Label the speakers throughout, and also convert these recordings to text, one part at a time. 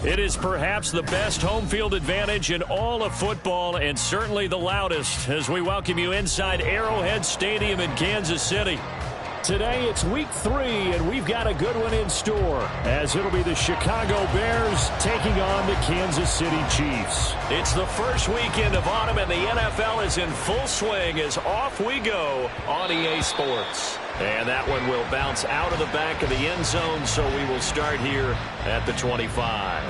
Speaker 1: It is perhaps the best home field advantage in all of football, and certainly the loudest, as we welcome you inside Arrowhead Stadium in Kansas City. Today it's week 3, and we've got a good one in store, as it'll be the Chicago Bears taking on the Kansas City Chiefs. It's the first weekend of autumn, and the NFL is in full swing as off we go on EA Sports. And that one will bounce out of the back of the end zone, so we will start here at the 25.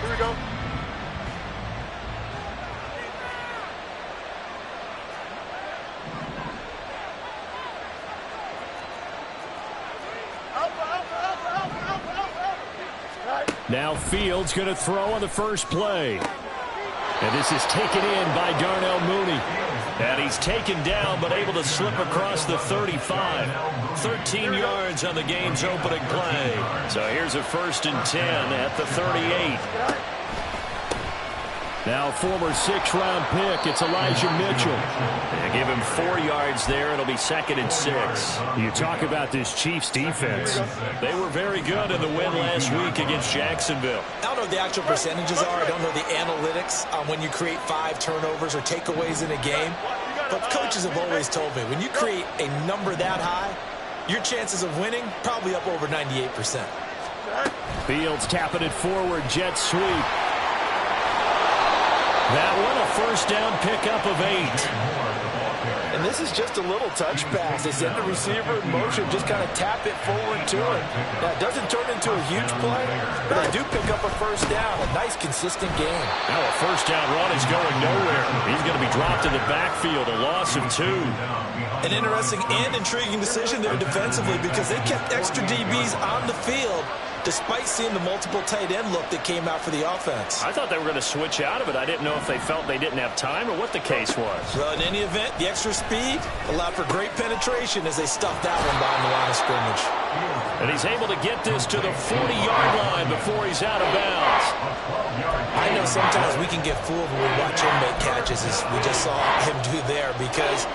Speaker 2: Here we go.
Speaker 1: Now Fields going to throw on the first play. And this is taken in by Darnell Mooney. And he's taken down but able to slip across the 35. 13 yards on the game's opening play. So here's a 1st and 10 at the 38. Now former 6th-round pick, it's Elijah Mitchell. They give him 4 yards there. It'll be 2nd and 6. You talk about this Chiefs defense. They were very good in the win last week against Jacksonville.
Speaker 3: I don't know what the actual percentages are. I don't know the analytics on when you create 5 turnovers or takeaways in a game. But coaches have always told me, when you create a number that high, your chances of winning probably up over 98%.
Speaker 1: Fields tapping it forward, jet sweep. That one a 1st down pickup of 8.
Speaker 2: And this is just a little touch pass. They send the receiver in motion, just kind of tap it forward to him. Now, it doesn't turn into a huge play, but they do pick up a 1st down. A nice, consistent game.
Speaker 1: Now a 1st down run is going nowhere. He's going to be dropped in the backfield, a loss of 2.
Speaker 3: An interesting and intriguing decision there defensively, because they kept extra DBs on the field despite seeing the multiple tight end look that came out for the offense.
Speaker 1: I thought they were going to switch out of it. I didn't know if they felt they didn't have time or what the case was.
Speaker 3: Well, in any event, the extra speed allowed for great penetration as they stuffed that one behind the line of scrimmage.
Speaker 1: And he's able to get this to the 40-yard line before he's out of bounds.
Speaker 3: I know sometimes we can get fooled when we watch him make catches, as we just saw him do there, because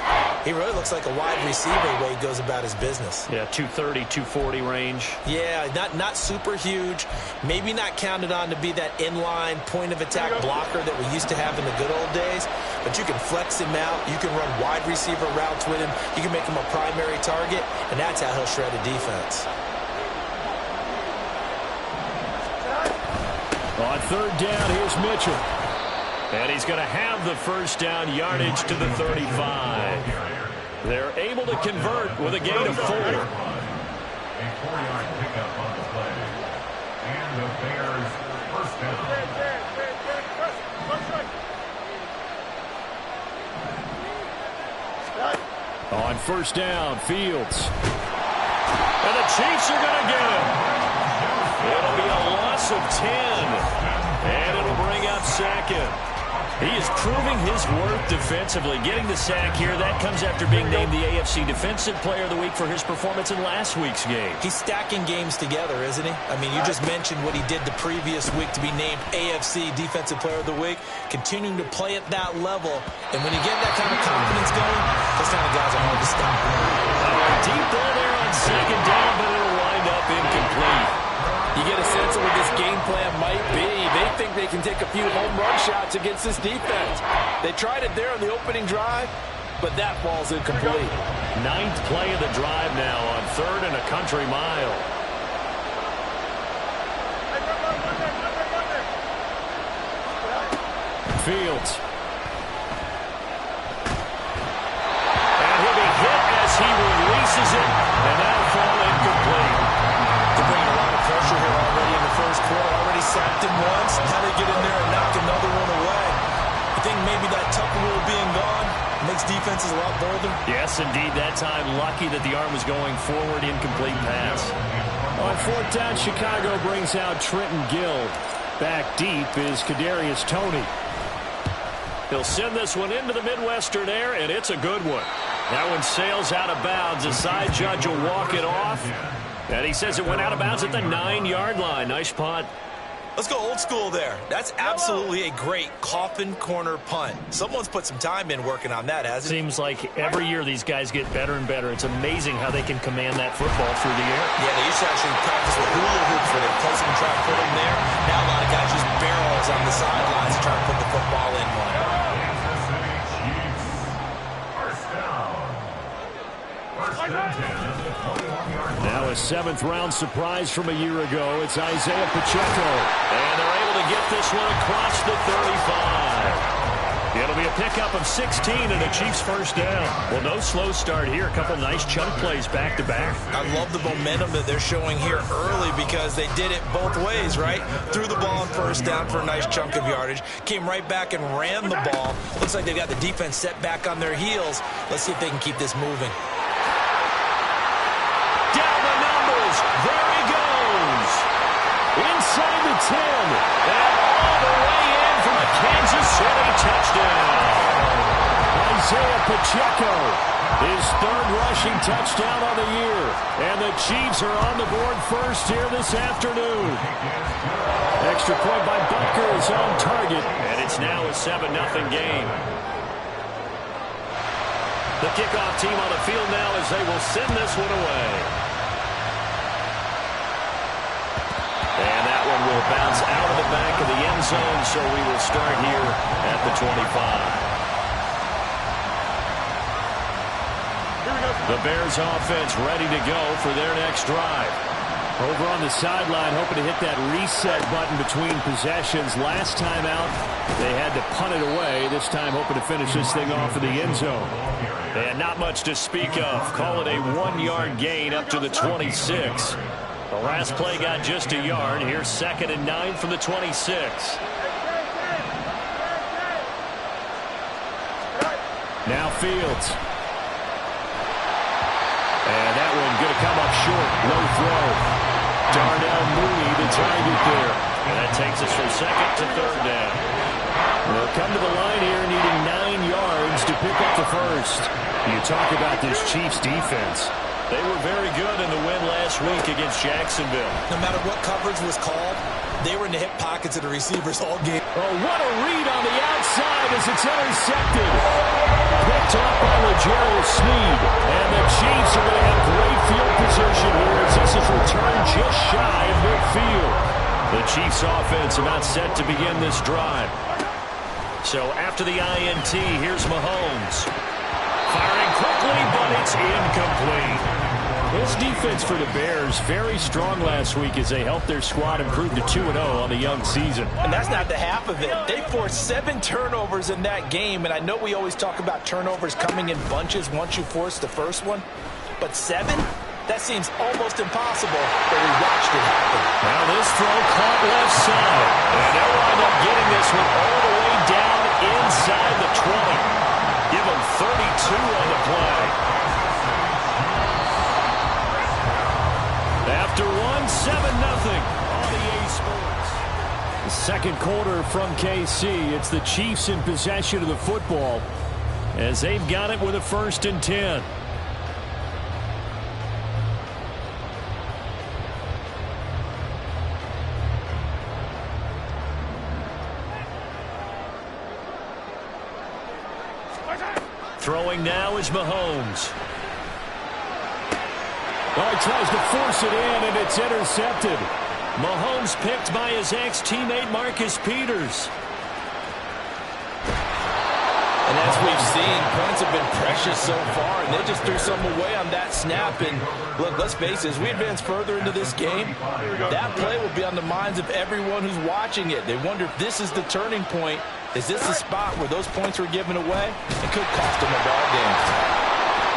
Speaker 3: he really looks like a wide receiver the way he goes about his business.
Speaker 1: Yeah, 230, 240 range.
Speaker 3: Yeah, not super huge. Maybe not counted on to be that inline point-of-attack blocker that we used to have in the good old days, but you can flex him out. You can run wide receiver routes with him. You can make him a primary target, and that's how he'll shred a defense.
Speaker 1: On 3rd down, here's Mitchell. And he's going to have the 1st down yardage to the 35. They're able to convert with a gain of 4.
Speaker 4: A 4-yard pickup on the play. And the Bears 1st down.
Speaker 1: On 1st down, Fields. And the Chiefs are going to get him. It'll be a loss of 10. And it'll bring up 2nd. He is proving his worth defensively. Getting the sack here, that comes after being named the AFC Defensive Player of the Week for his performance in last week's game.
Speaker 3: He's stacking games together, isn't he? I mean, you just mentioned what he did the previous week to be named AFC Defensive Player of the Week, continuing to play at that level. And when you get that kind of confidence going, those kind of guys are hard to stop.
Speaker 1: Deep ball there on 2nd down, but it'll wind up incomplete.
Speaker 2: You get a sense of what this game plan might be. They think they can take a few home run shots against this defense. They tried it there on the opening drive, but that ball's incomplete.
Speaker 1: 9th play of the drive now on 3rd and a country mile. Fields. And he'll be hit as misses it, and that'll fall incomplete.
Speaker 3: They're bringing a lot of pressure here already in the first quarter. Already sacked him once. How they get in there and knock another one away? I think maybe that Tucker rule being gone makes defenses a lot bolder.
Speaker 1: Yes, indeed. That time, lucky that the arm was going forward, incomplete pass. On fourth down, Chicago brings out Trenton Gill. Back deep is Kadarius Toney. He'll send this one into the Midwestern air, and it's a good one. That one sails out of bounds. The side judge will walk it off. And he says it went out of bounds at the 9-yard line. Nice punt.
Speaker 3: Let's go old school there. That's absolutely a great coffin corner punt. Someone's put some time in working on that, hasn't it?
Speaker 1: Seems like every year these guys get better and better. It's amazing how they can command that football through the air.
Speaker 3: Yeah, they used to actually practice with hula hoops where they place them and try to put them there. Now a lot of guys just barrels on the sidelines to try to put the football in one.
Speaker 4: Kansas City Chiefs. First down. First and 10 at the 21-yard line.
Speaker 1: Now a 7th-round surprise from a year ago. It's Isaiah Pacheco. And they're able to get this one across the 35. It'll be a pickup of 16 and a Chiefs first down. Well, no slow start here. A couple nice chunk plays back-to-back.
Speaker 3: I love the momentum that they're showing here early because they did it both ways, right? Threw the ball on first down for a nice chunk of yardage. Came right back and ran the ball. Looks like they've got the defense set back on their heels. Let's see if they can keep this moving.
Speaker 1: Down the numbers. There he goes. Inside the 10. And all the way in for a Kansas City touchdown. Isaiah Pacheco, his 3rd rushing touchdown on the year. And the Chiefs are on the board first here this afternoon. Extra point by Butker is on target. And it's now a 7-0 game. The kickoff team on the field now as they will send this one away. And that one will bounce out of the back of the end zone, so we will start here at the 25. The Bears offense ready to go for their next drive. Over on the sideline, hoping to hit that reset button between possessions. Last time out, they had to punt it away. This time, hoping to finish this thing off in the end zone. And not much to speak of. Call it a 1-yard gain up to the 26. The last play got just a yard. Here's 2nd and 9 from the 26. Now Fields. And that one going to come up short. Low throw. Darnell Mooney, the target there. And that takes us from 2nd to 3rd down. They'll come to the line here needing 9 yards to pick up the first. You talk about this Chiefs defense. They were very good in the win last week against Jacksonville.
Speaker 3: No matter what coverage was called, they were in the hip pockets of the receivers all game.
Speaker 1: Oh, what a read on the outside as it's intercepted. Picked off by L'Jarius Sneed. And the Chiefs are going to have great field position here as this is returned just shy of midfield. The Chiefs offense about set to begin this drive. So after the INT, here's Mahomes. Firing quickly, but it's incomplete. This defense for the Bears, very strong last week as they helped their squad improve to 2-0 on the young season.
Speaker 3: And that's not the half of it. They forced 7 turnovers in that game, and I know we always talk about turnovers coming in bunches once you force the first one, but 7? That seems almost impossible, but we watched it happen.
Speaker 1: Now this throw caught left side, and they'll wind up getting this one all the way down inside the 20. Give them 32 on the play. After 7-0 on the A Sports. The second quarter from KC. It's the Chiefs in possession of the football as they've got it with a 1st and 10. Throwing now is Mahomes. Oh, he tries to force it in, and it's intercepted. Mahomes picked by his ex-teammate Marcus Peters.
Speaker 3: And as we've seen, points have been precious so far, and they just threw some away on that snap. And look, let's face it, as we advance further into this game, that play will be on the minds of everyone who's watching it. They wonder if this is the turning point. Is this the spot where those points were given away? It could cost them a ball game.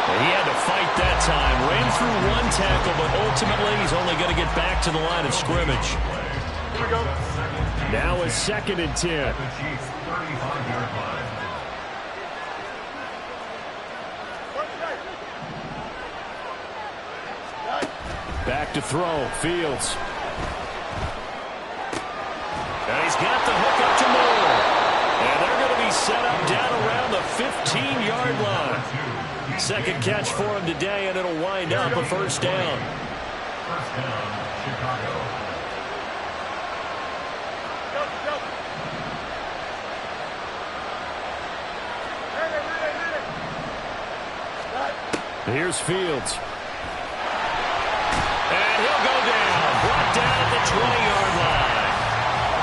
Speaker 1: And he had to fight that time. Ran through one tackle, but ultimately he's only going to get back to the line of scrimmage.
Speaker 5: Here we go.
Speaker 1: Now it's 2nd and 10. Back to throw. Fields. And he's got the hook up to Moore. And they're going to be set up down around the 15-yard line. Second catch for him today, and it'll wind up a first down.
Speaker 4: First down, Chicago.
Speaker 1: Here's Fields. And he'll go down. Brought down at the 20-yard line.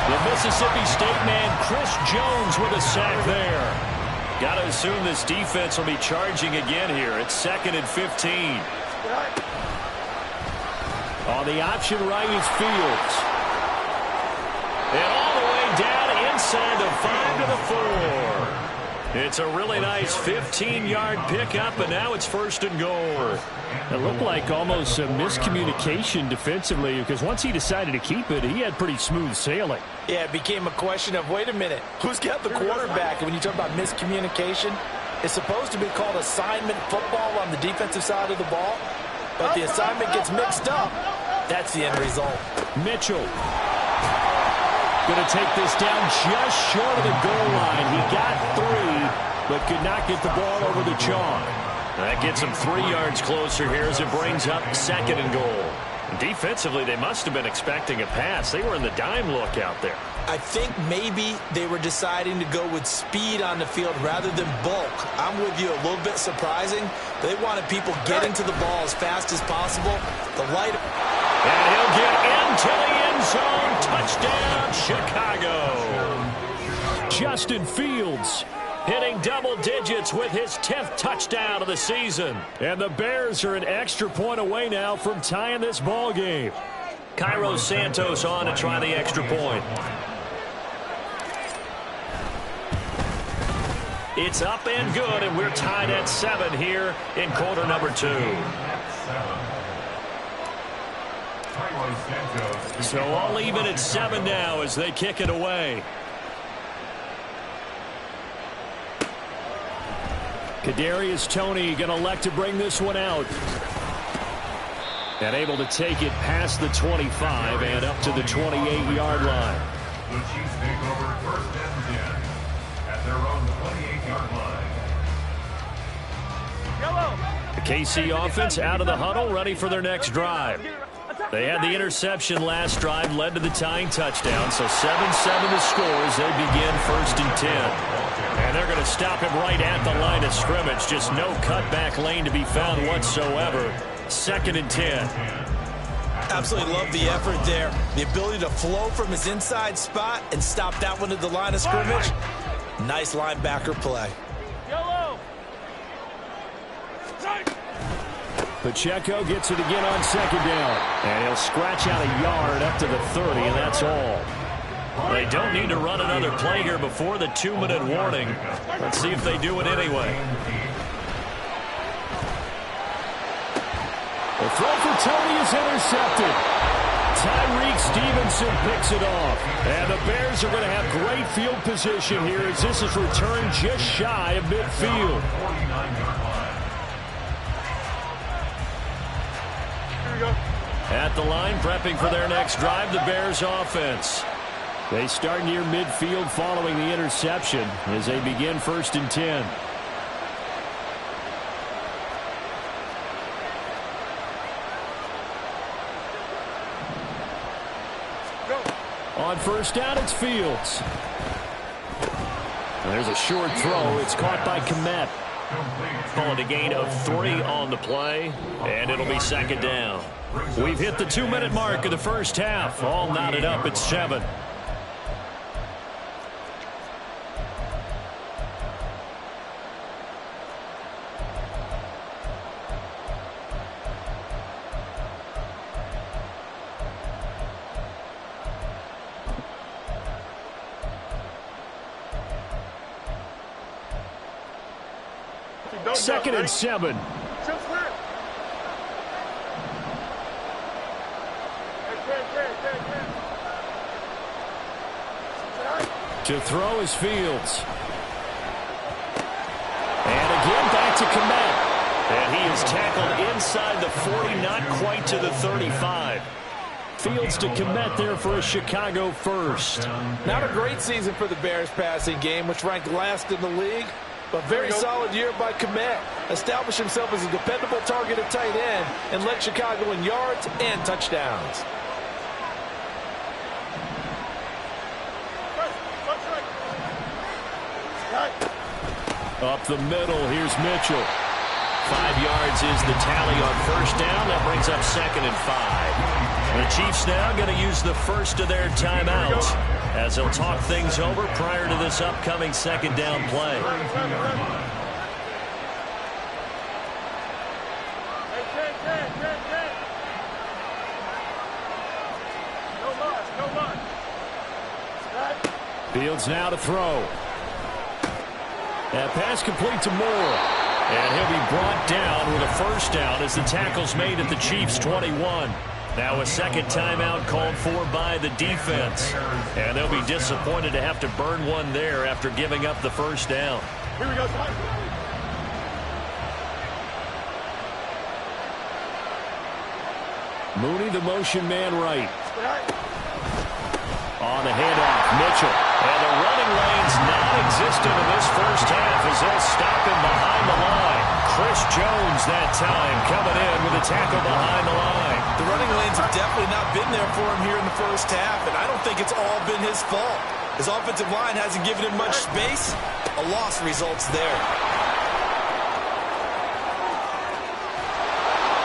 Speaker 1: The Mississippi State man, Chris Jones, with a sack there. Got to assume this defense will be charging again here. It's 2nd and 15. On the option right is Fields. And all the way down inside the 5 to the 4. It's a really nice 15-yard pickup, and now it's 1st and goal. It looked like almost a miscommunication defensively, because once he decided to keep it, he had pretty smooth sailing.
Speaker 2: Yeah, it became a question of, wait a minute, who's got the quarterback? And when you talk about miscommunication, it's supposed to be called assignment football on the defensive side of the ball, but the assignment gets mixed up. That's the end result.
Speaker 1: Mitchell going to take this down just short of the goal line. He got 3, but could not get the ball over the chalk. That gets him 3 yards closer here as it brings up 2nd and goal. Defensively, they must have been expecting a pass. They were in the dime look out there.
Speaker 3: I think maybe they were deciding to go with speed on the field rather than bulk. I'm with you, a little bit surprising. They wanted people getting to the ball as fast as possible. The light.
Speaker 1: And he'll get into the end zone. Touchdown, Chicago. Justin Fields hitting double digits with his 10th touchdown of the season. And the Bears are an extra point away now from tying this ball game. Cairo Santos on to try the extra point. It's up and good, and we're tied at 7 here in quarter number 2. So all even at 7 now as they kick it away. Kadarius Toney going to elect to bring this one out. And able to take it past the 25 and up to the 28-yard line.
Speaker 4: The Chiefs take over 1st and 10 at their own 28-yard line.
Speaker 1: The KC offense out of the huddle, ready for their next drive. They had the interception last drive, led to the tying touchdown, so 7-7 the score as they begin 1st and 10. And they're going to stop him right at the line of scrimmage. Just no cutback lane to be found whatsoever. 2nd and 10.
Speaker 3: Absolutely love the effort there. The ability to flow from his inside spot and stop that one at the line of scrimmage. Nice linebacker play.
Speaker 1: Pacheco gets it again on 2nd down. And he'll scratch out a yard up to the 30, and that's all. They don't need to run another play here before the 2-minute warning. Let's see if they do it anyway. The throw for Toney is intercepted. Tyreek Stevenson picks it off. And the Bears are going to have great field position here as this is returned just shy of midfield. At the line, prepping for their next drive, the Bears offense. They start near midfield following the interception as they begin 1st and 10. On 1st down, it's Fields. There's a short throw. It's caught by Kmet. Call it a gain of 3 on the play, and it'll be 2nd down. We've hit the 2-minute mark of the first half. All knotted up at 7. Second and 7. To throw is Fields. And again back to Kmet. And he is tackled inside the 40, not quite to the 35. Fields to Kmet there for a Chicago first.
Speaker 2: Not a great season for the Bears passing game, which ranked last in the league, but very solid year by Kmet. Established himself as a dependable target at tight end and led Chicago in yards and touchdowns.
Speaker 1: Up the middle, here's Mitchell. 5 yards is the tally on first down. That brings up 2nd and 5. The Chiefs now going to use the first of their timeouts as they'll talk things over prior to this upcoming 2nd down play. Fields now to throw. That pass complete to Moore. And he'll be brought down with a first down as the tackle's made at the Chiefs' 21. Now a second timeout called for by the defense. And they'll be disappointed to have to burn one there after giving up the first down.
Speaker 5: Here we go, Ty.
Speaker 1: Mooney, the motion man right. On the handoff, Mitchell. And the running lane's non-existent in this first half as they'll stop him behind the line. Chris Jones that time coming in with a tackle behind the line.
Speaker 3: The running lanes have definitely not been there for him here in the first half, and I don't think it's all been his fault. His offensive line hasn't given him much space. A loss results there.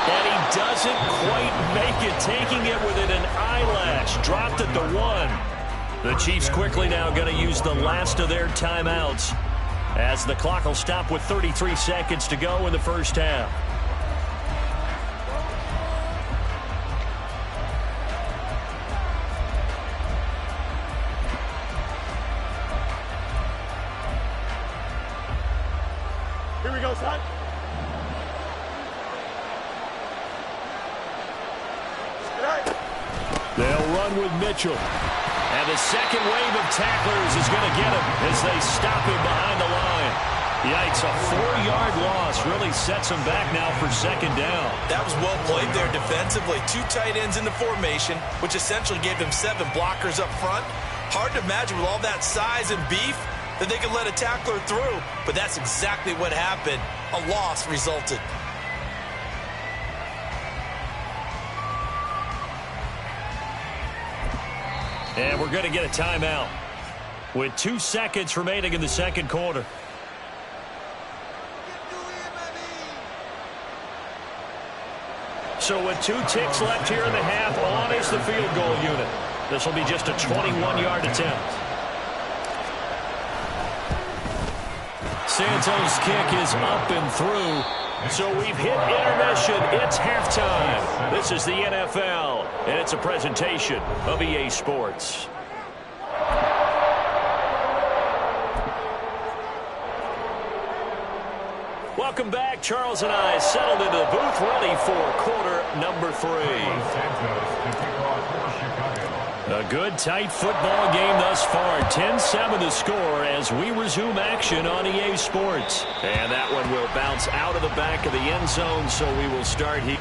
Speaker 1: And he doesn't quite make it, taking it within an eyelash. Dropped at the 1. The Chiefs quickly now going to use the last of their timeouts as the clock will stop with 33 seconds to go in the first half.
Speaker 5: Here we go, son.
Speaker 1: They'll run with Mitchell. And the second wave of tacklers is going to get him as they stop him behind the line. Yikes, a 4-yard loss really sets him back now for 2nd down.
Speaker 3: That was well played there defensively. 2 tight ends in the formation, which essentially gave them 7 blockers up front. Hard to imagine with all that size and beef that they could let a tackler through, but that's exactly what happened. A loss resulted.
Speaker 1: And we're going to get a timeout with 2 seconds remaining in the second quarter. So with 2 ticks left here in the half, on is the field goal unit. This will be just a 21-yard attempt. Santos' kick is up and through. So we've hit intermission. It's halftime. This is the NFL, and it's a presentation of EA Sports. Welcome back. Charles and I settled into the booth, ready for quarter number 3. A good, tight football game thus far. 10-7 the score as we resume action on EA Sports. And that one will bounce out of the back of the end zone, so we will start here.